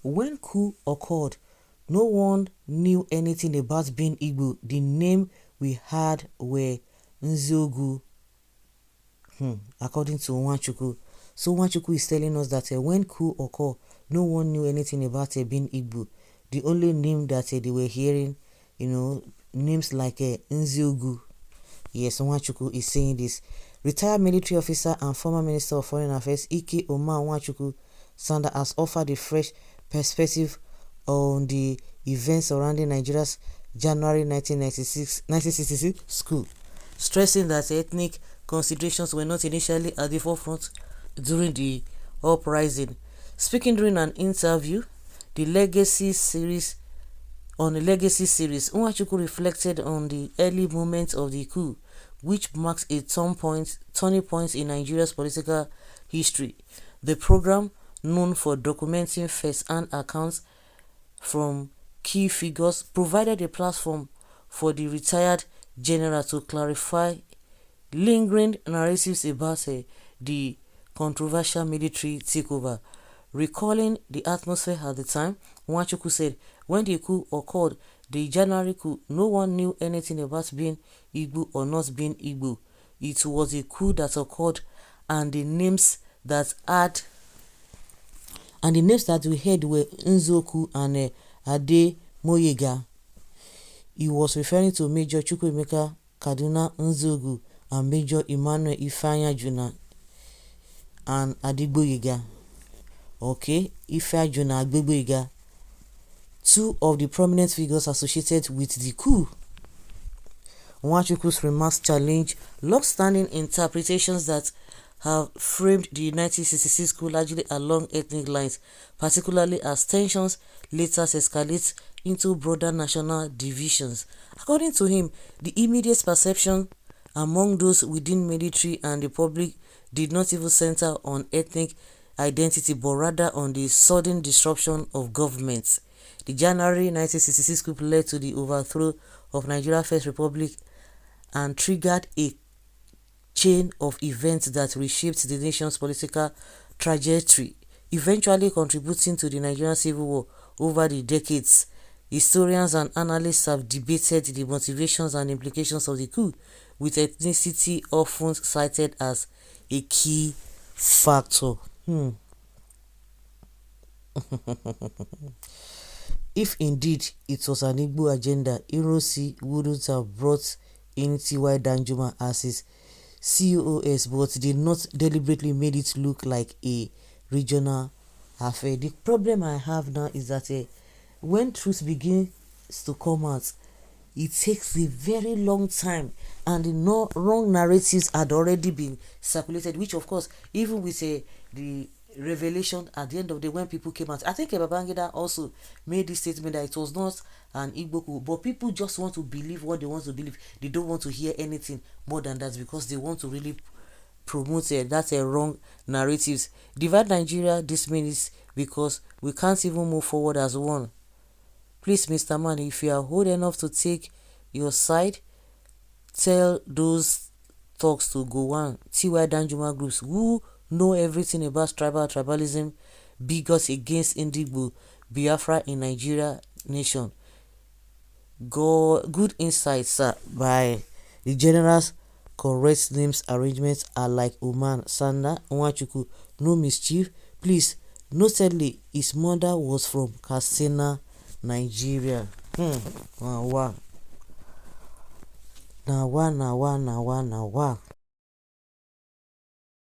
When coup occurred, no one knew anything about being Igbo. The name we had were Nzogu, according to Nwachukwu. So Nwachukwu is telling us that when coup occurred, no one knew anything about being Igbo. The only name that they were hearing, names like Nzogu. Yes, Nwachukwu is saying this. Retired military officer and former Minister of Foreign Affairs Ike Omar Nwachukwu Sanda has offered a fresh perspective on the events surrounding Nigeria's January 1966 coup, stressing that ethnic considerations were not initially at the forefront during the uprising. Speaking during an interview, the Legacy series, Nwachukwu reflected on the early moments of the coup, which marks a turning point in Nigeria's political history. The program, known for documenting first-hand accounts from key figures, provided a platform for the retired general to clarify lingering narratives about the controversial military takeover. Recalling the atmosphere at the time, Nwachukwu said, when the coup occurred, the January coup, no one knew anything about being Igbo or not being Igbo. It was a coup that occurred, and the names that we heard were Nzoku and Ade Moyega. He was referring to Major Chukwuemeka Kaduna Nzogu and Major Emmanuel Ifeanyi Juna and Adigboyega. Okay, Ifeanyi Juna and Adigboyega, two of the prominent figures associated with the coup. Nwachukwu's remarks challenge long-standing interpretations that have framed the 1966 coup largely along ethnic lines, particularly as tensions later escalate into broader national divisions. According to him, the immediate perception among those within military and the public did not even center on ethnic identity, but rather on the sudden disruption of governments. The January 1966 coup led to the overthrow of Nigeria's First Republic and triggered a chain of events that reshaped the nation's political trajectory, eventually contributing to the Nigerian Civil War. Over the decades, historians and analysts have debated the motivations and implications of the coup, with ethnicity often cited as a key factor. If indeed it was an Igbo agenda, Ironsi wouldn't have brought in T.Y. Danjuma as his COS, but did not deliberately made it look like a regional affair. The problem I have now is that when truth begins to come out, it takes a very long time, and the wrong narratives had already been circulated, which of course, even with the revelation at the end of the day when people came out, I think Babangida also made this statement that it was not an Igbo coup, but people just want to believe what they want to believe. They don't want to hear anything more than that because they want to really promote that's a wrong narratives. Divide Nigeria this minute because we can't even move forward as one. Please, Mr. Man, if you are old enough to take your side, tell those talks to go on. T.Y. Danjuma groups who know everything about tribalism, bigots against Indigbo, Biafra in Nigeria nation. Good insights by the generals. Correct names arrangements are like Oman, Sanda, Nwachukwu, no mischief. Please, notedly, his mother was from Katsina, Nigeria. Wow. Now,